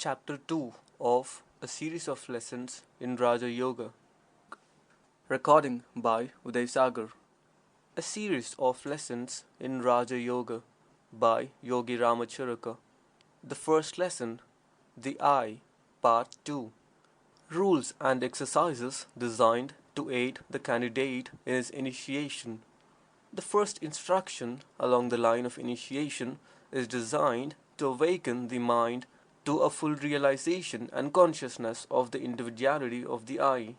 Chapter 2 of a series of lessons in Raja Yoga. Recording by Uday Sagar. A series of lessons in Raja Yoga by Yogi Ramacharaka. The first lesson, The I, Part 2. Rules and exercises designed to aid the candidate in his initiation. The first instruction along the line of initiation is designed to awaken the mind to a full realization and consciousness of the individuality of the I.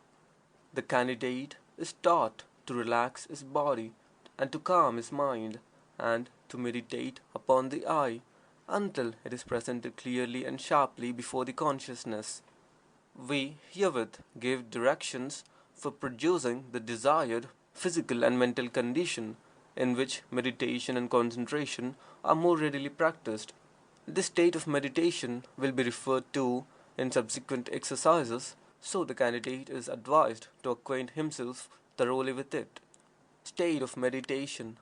The candidate is taught to relax his body and to calm his mind and to meditate upon the I until it is presented clearly and sharply before the consciousness. We herewith give directions for producing the desired physical and mental condition in which meditation and concentration are more readily practiced. This state of meditation will be referred to in subsequent exercises, so the candidate is advised to acquaint himself thoroughly with it. State of meditation.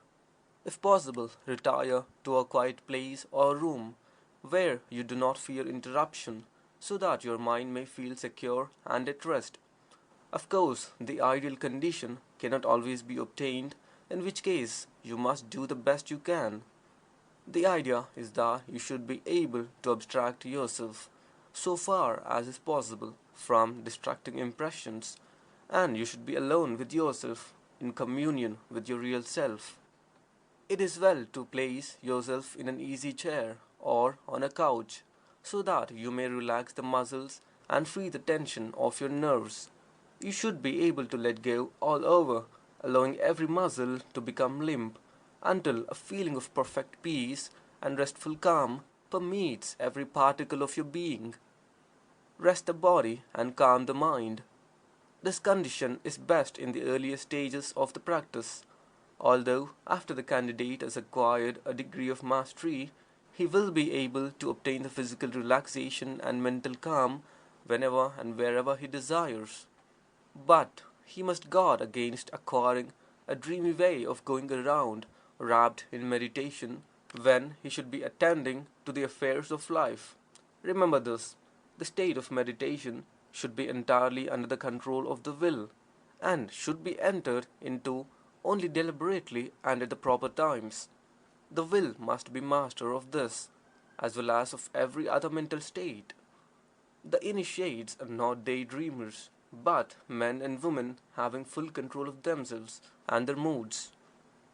If possible, retire to a quiet place or room where you do not fear interruption, so that your mind may feel secure and at rest. Of course, the ideal condition cannot always be obtained, in which case you must do the best you can. The idea is that you should be able to abstract yourself so far as is possible from distracting impressions, and you should be alone with yourself in communion with your real self. It is well to place yourself in an easy chair or on a couch so that you may relax the muscles and free the tension of your nerves. You should be able to let go all over, allowing every muscle to become limp until a feeling of perfect peace and restful calm permeates every particle of your being. Rest the body and calm the mind. This condition is best in the earliest stages of the practice, although after the candidate has acquired a degree of mastery, he will be able to obtain the physical relaxation and mental calm whenever and wherever he desires. But he must guard against acquiring a dreamy way of going around, wrapped in meditation, when he should be attending to the affairs of life. Remember this: the state of meditation should be entirely under the control of the will, and should be entered into only deliberately and at the proper times. The will must be master of this, as well as of every other mental state. The initiates are not daydreamers, but men and women having full control of themselves and their moods.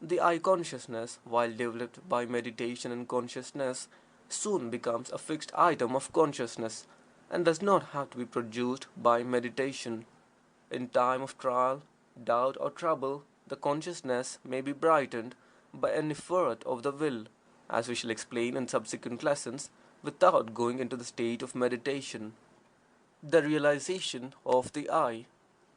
The I consciousness, while developed by meditation and consciousness, soon becomes a fixed item of consciousness and does not have to be produced by meditation. In time of trial, doubt, or trouble, the consciousness may be brightened by an effort of the will, as we shall explain in subsequent lessons, without going into the state of meditation. The realization of the I.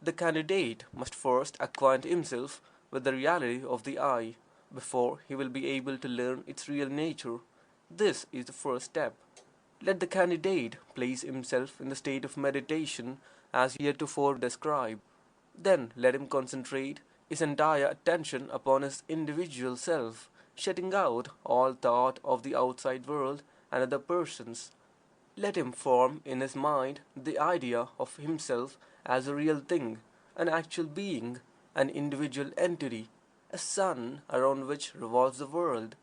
The candidate must first acquaint himself with the reality of the I before he will be able to learn its real nature. This is the first step. Let the candidate place himself in the state of meditation as heretofore described. Then let him concentrate his entire attention upon his individual self, shutting out all thought of the outside world and other persons. Let him form in his mind the idea of himself as a real thing, an actual being, an individual entity, a sun around which revolves the world.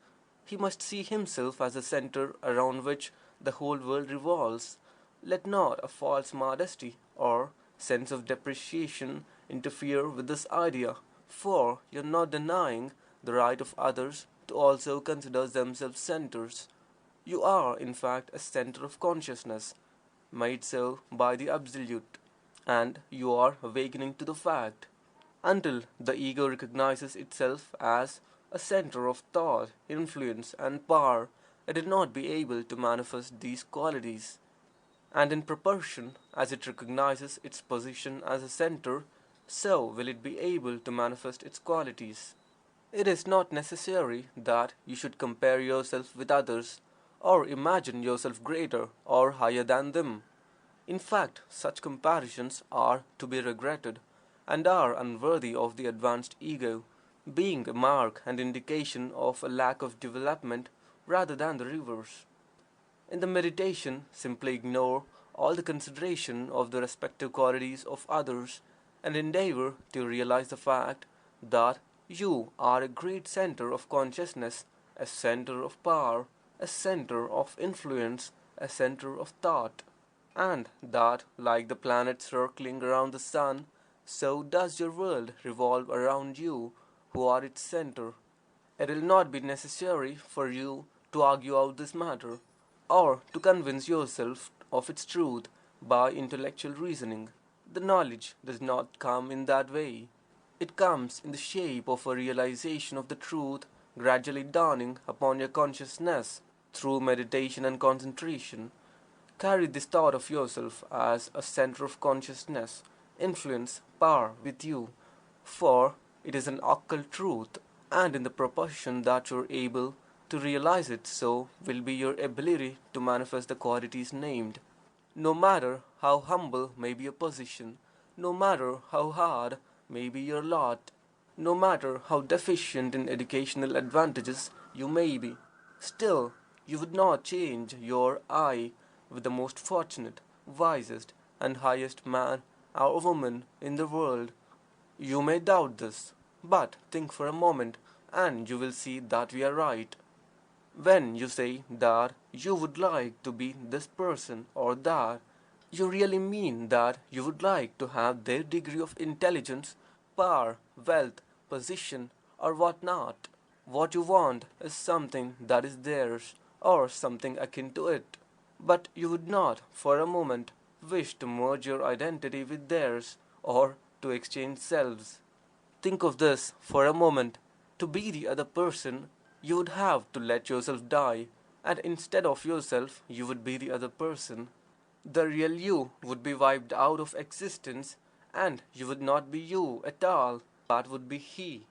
He must see himself as a center around which the whole world revolves. Let not a false modesty or sense of depreciation interfere with this idea, for you are not denying the right of others to also consider themselves centers. You are, in fact, a center of consciousness, made so by the Absolute, and you are awakening to the fact. Until the ego recognizes itself as a center of thought, influence, and power, it will not be able to manifest these qualities. And in proportion as it recognizes its position as a center, so will it be able to manifest its qualities. It is not necessary that you should compare yourself with others, or imagine yourself greater or higher than them. In fact, such comparisons are to be regretted, and are unworthy of the advanced ego, being a mark and indication of a lack of development rather than the reverse. In the meditation, simply ignore all the consideration of the respective qualities of others and endeavor to realize the fact that you are a great center of consciousness, a center of power, a center of influence, a center of thought, and that, like the planets circling around the sun, so does your world revolve around you, who are its center. It will not be necessary for you to argue out this matter, or to convince yourself of its truth by intellectual reasoning. The knowledge does not come in that way. It comes in the shape of a realization of the truth gradually dawning upon your consciousness through meditation and concentration. Carry this thought of yourself as a center of consciousness, influence, power with you, for it is an occult truth, and in the proportion that you are able to realize it, so will be your ability to manifest the qualities named. No matter how humble may be your position, no matter how hard may be your lot, no matter how deficient in educational advantages you may be, still you would not change your eye with the most fortunate, wisest, and highest man or woman in the world. You may doubt this, but think for a moment, and you will see that we are right. When you say that you would like to be this person or that, you really mean that you would like to have their degree of intelligence, power, wealth, position, or what not. What you want is something that is theirs, or something akin to it. But you would not, for a moment, wish to merge your identity with theirs, or to exchange selves. Think of this for a moment. To be the other person, you would have to let yourself die, and instead of yourself, you would be the other person. The real you would be wiped out of existence, and you would not be you at all, but would be he.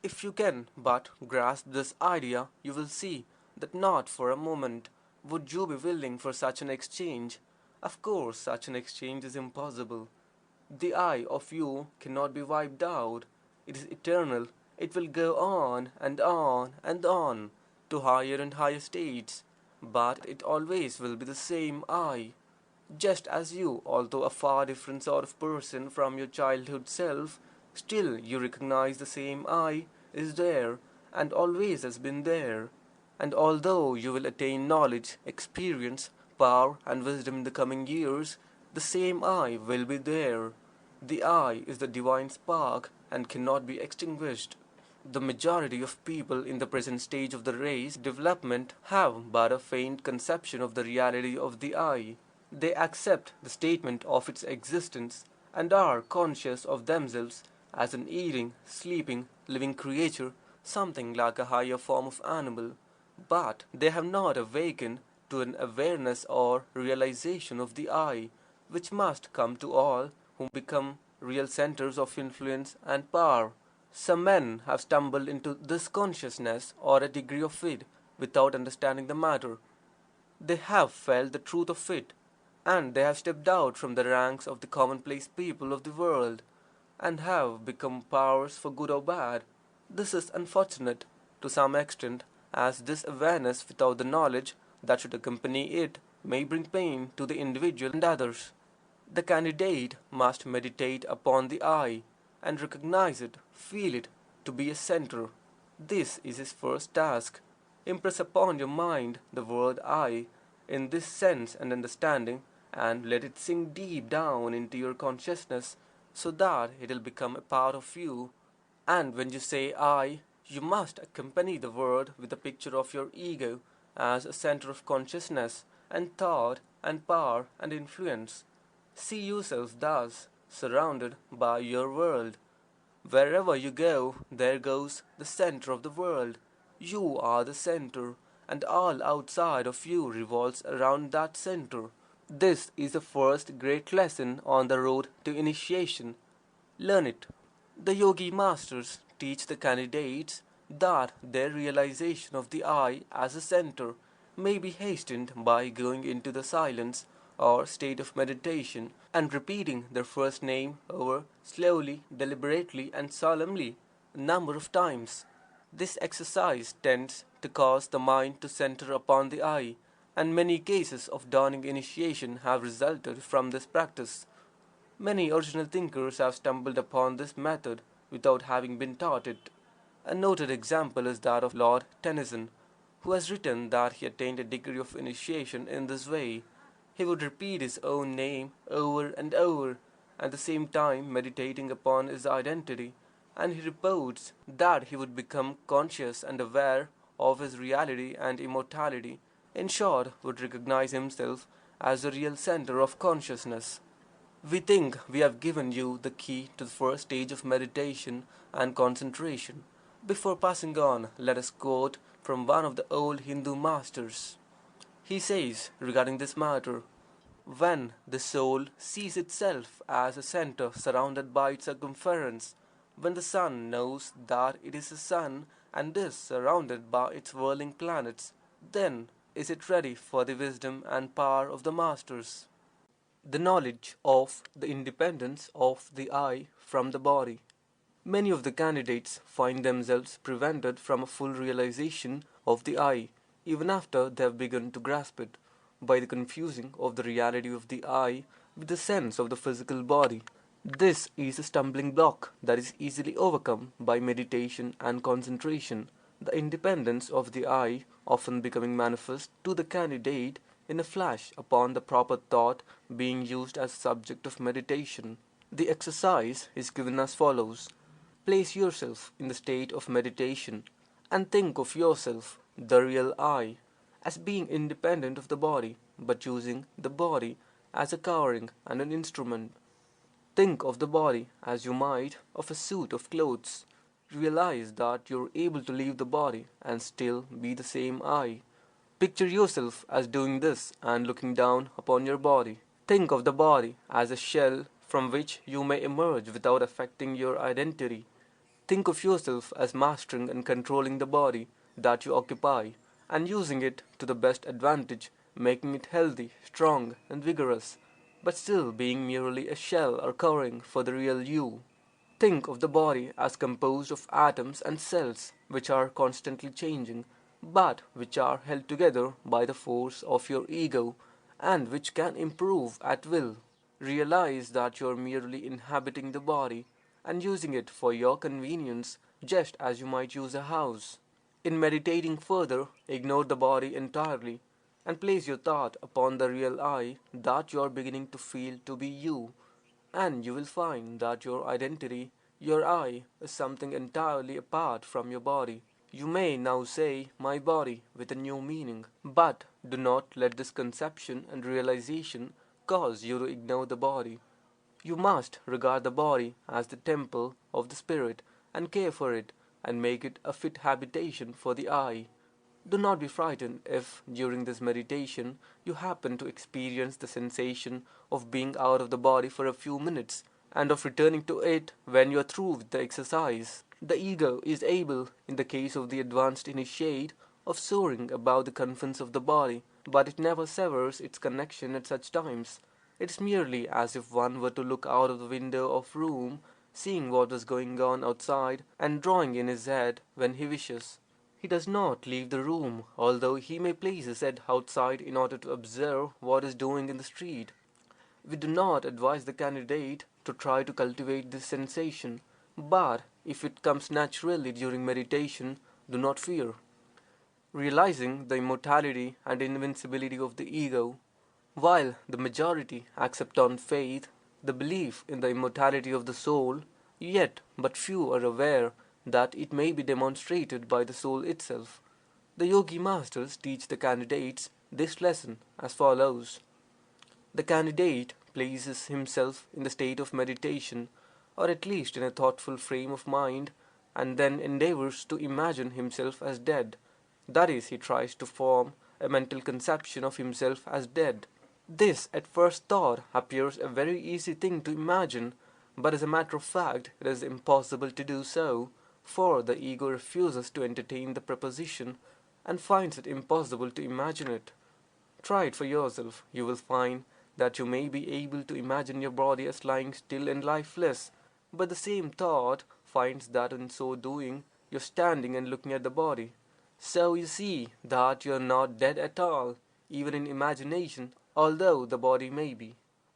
If you can but grasp this idea, you will see that not for a moment would you be willing for such an exchange. Of course, such an exchange is impossible. The I of you cannot be wiped out. It is eternal. It will go on and on and on to higher and higher states, but it always will be the same I. Just as you, although a far different sort of person from your childhood self, still you recognize the same I is there and always has been there. And although you will attain knowledge, experience, power, and wisdom in the coming years, the same I will be there. The I is the divine spark and cannot be extinguished. The majority of people in the present stage of the race development have but a faint conception of the reality of the I. They accept the statement of its existence and are conscious of themselves as an eating, sleeping, living creature, something like a higher form of animal. But they have not awakened to an awareness or realization of the I, which must come to all who become real centers of influence and power. Some men have stumbled into this consciousness or a degree of it without understanding the matter. They have felt the truth of it, and they have stepped out from the ranks of the commonplace people of the world, and have become powers for good or bad. This is unfortunate to some extent, as this awareness without the knowledge that should accompany it may bring pain to the individual and others. The candidate must meditate upon the I and recognize it, feel it to be a center. This is his first task. Impress upon your mind the word I in this sense and understanding, and let it sink deep down into your consciousness so that it will become a part of you. And when you say I, you must accompany the word with a picture of your ego as a center of consciousness and thought and power and influence. See yourself thus, surrounded by your world. Wherever you go, there goes the center of the world. You are the center, and all outside of you revolves around that center. This is the first great lesson on the road to initiation. Learn it. The yogi masters teach the candidates that their realization of the I as a center may be hastened by going into the silence or state of meditation and repeating their first name over slowly, deliberately, and solemnly a number of times. This exercise tends to cause the mind to center upon the I, and many cases of dawning initiation have resulted from this practice. Many original thinkers have stumbled upon this method without having been taught it. A noted example is that of Lord Tennyson, who has written that he attained a degree of initiation in this way. He would repeat his own name over and over, at the same time meditating upon his identity, and he reports that he would become conscious and aware of his reality and immortality. In short, would recognize himself as the real center of consciousness. We think we have given you the key to the first stage of meditation and concentration. Before passing on, let us quote from one of the old Hindu masters. He says regarding this matter, when the soul sees itself as a center surrounded by its circumference, when the sun knows that it is a sun and is surrounded by its whirling planets, then is it ready for the wisdom and power of the masters. The knowledge of the independence of the I from the body. Many of the candidates find themselves prevented from a full realization of the I, even after they have begun to grasp it, by the confusing of the reality of the I with the sense of the physical body. This is a stumbling block that is easily overcome by meditation and concentration, the independence of the I often becoming manifest to the candidate in a flash upon the proper thought being used as subject of meditation. The exercise is given as follows. Place yourself in the state of meditation and think of yourself, the real I, as being independent of the body, but using the body as a covering and an instrument. Think of the body as you might of a suit of clothes. Realize that you're able to leave the body and still be the same I. Picture yourself as doing this and looking down upon your body. Think of the body as a shell from which you may emerge without affecting your identity. Think of yourself as mastering and controlling the body that you occupy and using it to the best advantage, making it healthy, strong, and vigorous, but still being merely a shell or covering for the real you. Think of the body as composed of atoms and cells which are constantly changing, but which are held together by the force of your ego and which can improve at will. Realize that you are merely inhabiting the body and using it for your convenience just as you might use a house. In meditating further, ignore the body entirely and place your thought upon the real I that you are beginning to feel to be you, and you will find that your identity, your I, is something entirely apart from your body. You may now say, my body, with a new meaning, but do not let this conception and realization cause you to ignore the body. You must regard the body as the temple of the spirit and care for it and make it a fit habitation for the I. Do not be frightened if, during this meditation, you happen to experience the sensation of being out of the body for a few minutes and of returning to it when you are through with the exercise. The ego is able, in the case of the advanced initiate, of soaring above the confines of the body, but it never severs its connection at such times. It is merely as if one were to look out of the window of room, seeing what is going on outside, and drawing in his head when he wishes. He does not leave the room, although he may place his head outside in order to observe what is doing in the street. We do not advise the candidate to try to cultivate this sensation, but if it comes naturally during meditation, do not fear. Realizing the immortality and invincibility of the ego, while the majority accept on faith the belief in the immortality of the soul, yet but few are aware that it may be demonstrated by the soul itself. The yogi masters teach the candidates this lesson as follows. The candidate places himself in the state of meditation, or at least in a thoughtful frame of mind, and then endeavors to imagine himself as dead. That is, he tries to form a mental conception of himself as dead. This, at first thought, appears a very easy thing to imagine, but as a matter of fact, it is impossible to do so, for the ego refuses to entertain the proposition and finds it impossible to imagine it. Try it for yourself. You will find that you may be able to imagine your body as lying still and lifeless, but the same thought finds that in so doing you're standing and looking at the body. So you see that you're not dead at all. even in imagination, although the body may be.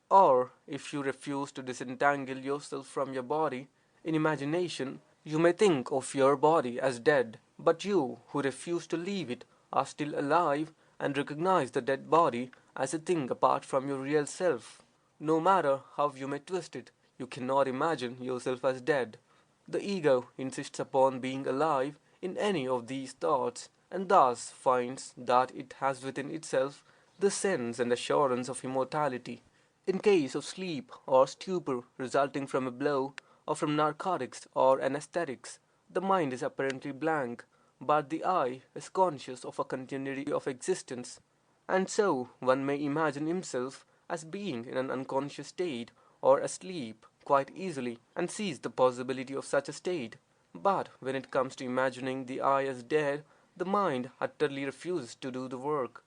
Or, if you refuse to disentangle yourself from your body, in imagination you may think of your body as dead, but you who refuse to leave it are still alive and recognize the dead body as a thing apart from your real self. No matter how you may twist it, you cannot imagine yourself as dead. The ego insists upon being alive in any of these thoughts, and thus finds that it has within itself the sense and assurance of immortality. In case of sleep or stupor resulting from a blow, or from narcotics or anesthetics, the mind is apparently blank, but the "I" is conscious of a continuity of existence, and so one may imagine himself as being in an unconscious state or asleep quite easily, and sees the possibility of such a state. But when it comes to imagining the "I" as dead, the mind utterly refuses to do the work.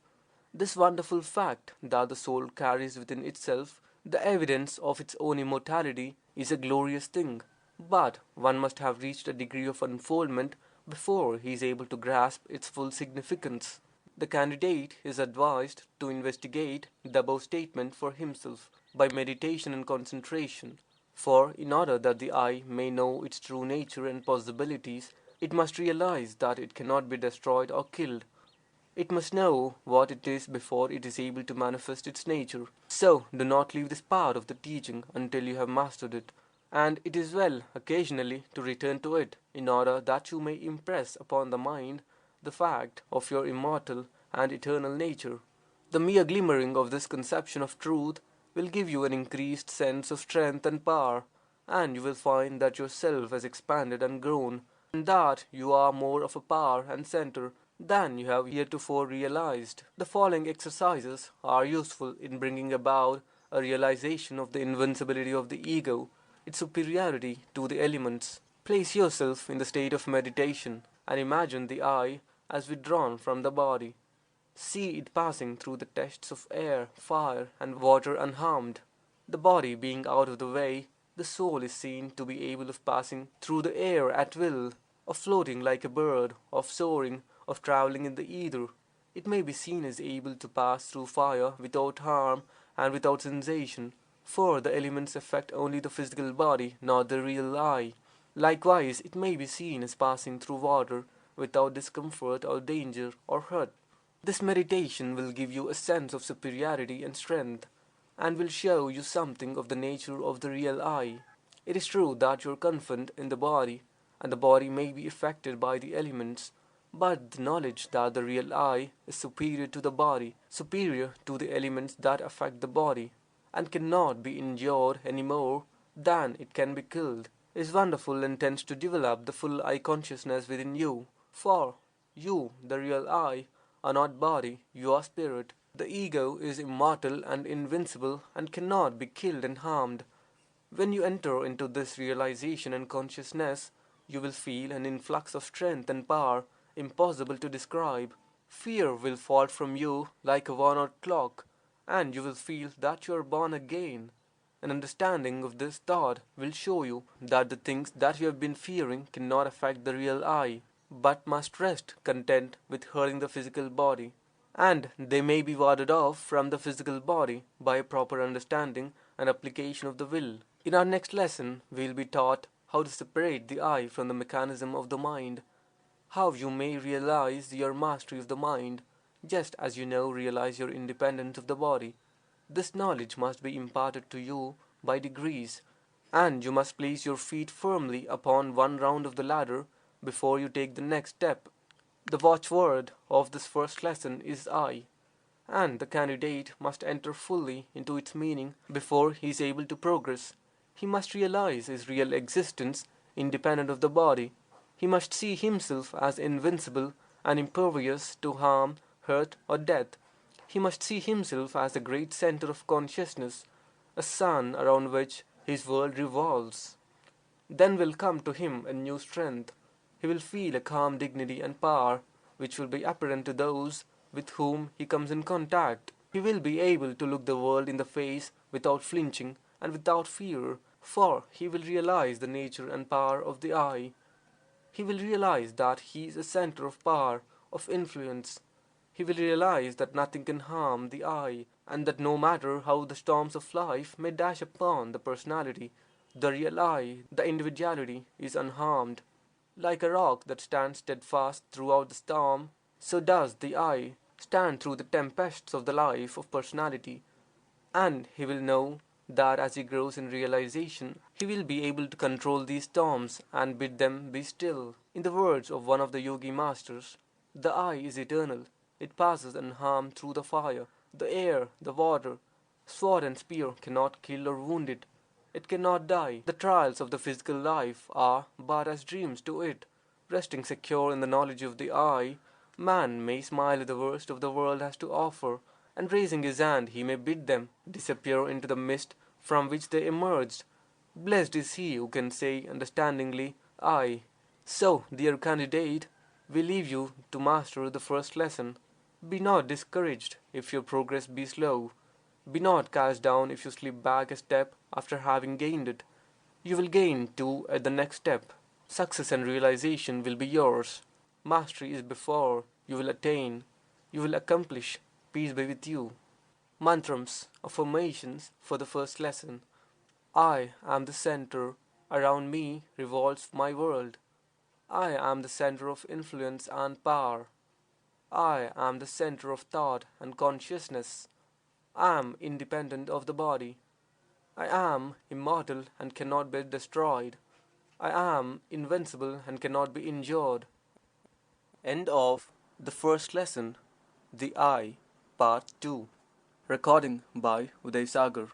This wonderful fact that the soul carries within itself the evidence of its own immortality is a glorious thing, but one must have reached a degree of unfoldment before he is able to grasp its full significance. The candidate is advised to investigate the above statement for himself by meditation and concentration, for in order that the "I" may know its true nature and possibilities, it must realize that it cannot be destroyed or killed. It must know what it is before it is able to manifest its nature. So do not leave this part of the teaching until you have mastered it, and it is well occasionally to return to it in order that you may impress upon the mind the fact of your immortal and eternal nature. The mere glimmering of this conception of truth will give you an increased sense of strength and power, and you will find that your self has expanded and grown, and that you are more of a power and center than you have heretofore realized. The following exercises are useful in bringing about a realization of the invincibility of the ego, its superiority to the elements. Place yourself in the state of meditation and imagine the "I" as withdrawn from the body. See it passing through the tests of air, fire, and water unharmed. The body being out of the way, the soul is seen to be able of passing through the air at will, of floating like a bird, of soaring, of traveling in the ether. It may be seen as able to pass through fire without harm and without sensation, for the elements affect only the physical body, not the real "I." Likewise, it may be seen as passing through water without discomfort or danger or hurt. This meditation will give you a sense of superiority and strength, and will show you something of the nature of the real "I." It is true that you are confined in the body, and the body may be affected by the elements, but the knowledge that the real "I" is superior to the body, superior to the elements that affect the body, and cannot be injured any more than it can be killed, is wonderful and tends to develop the full "I" consciousness within you. For you, the real "I," are not body, you are spirit. The ego is immortal and invincible and cannot be killed and harmed. When you enter into this realization and consciousness, you will feel an influx of strength and power impossible to describe. Fear will fall from you like a worn out cloak, and you will feel that you are born again. An understanding of this thought will show you that the things that you have been fearing cannot affect the real "I," but must rest content with hurting the physical body. And they may be warded off from the physical body by a proper understanding and application of the will. In our next lesson, we will be taught how to separate the "I" from the mechanism of the mind, how you may realize your mastery of the mind, just as you now realize your independence of the body. This knowledge must be imparted to you by degrees, and you must place your feet firmly upon one round of the ladder before you take the next step. The watchword of this first lesson is "I," and the candidate must enter fully into its meaning before he is able to progress. He must realize his real existence independent of the body. He must see himself as invincible and impervious to harm, hurt, or death. He must see himself as the great center of consciousness, a sun around which his world revolves. Then will come to him a new strength. He will feel a calm dignity and power which will be apparent to those with whom he comes in contact. He will be able to look the world in the face without flinching and without fear, for he will realize the nature and power of the "I." He will realize that he is a center of power, of influence. He will realize that nothing can harm the I, and that no matter how the storms of life may dash upon the personality, the real I, the individuality, is unharmed. Like a rock that stands steadfast throughout the storm, so does the I stand through the tempests of the life of personality. And he will know that as he grows in realization, he will be able to control these storms and bid them be still. In the words of one of the yogi masters, the I is eternal. It passes unharmed through the fire, the air, the water. Sword and spear cannot kill or wound it. It cannot die. The trials of the physical life are but as dreams to it. Resting secure in the knowledge of the I, man may smile at the worst of the world has to offer, and raising his hand he may bid them disappear into the mist from which they emerged. Blessed is he who can say understandingly, I. So, dear candidate, we leave you to master the first lesson. Be not discouraged if your progress be slow. Be not cast down if you slip back a step after having gained it. You will gain too at the next step. Success and realization will be yours. Mastery is before. You will attain. You will accomplish. Peace be with you. Mantrams, affirmations for the first lesson. I am the center. Around me revolves my world. I am the center of influence and power. I am the center of thought and consciousness. I am independent of the body. I am immortal and cannot be destroyed. I am invincible and cannot be injured. End of the first lesson, The I, Part 2. Recording by Uday Sagar.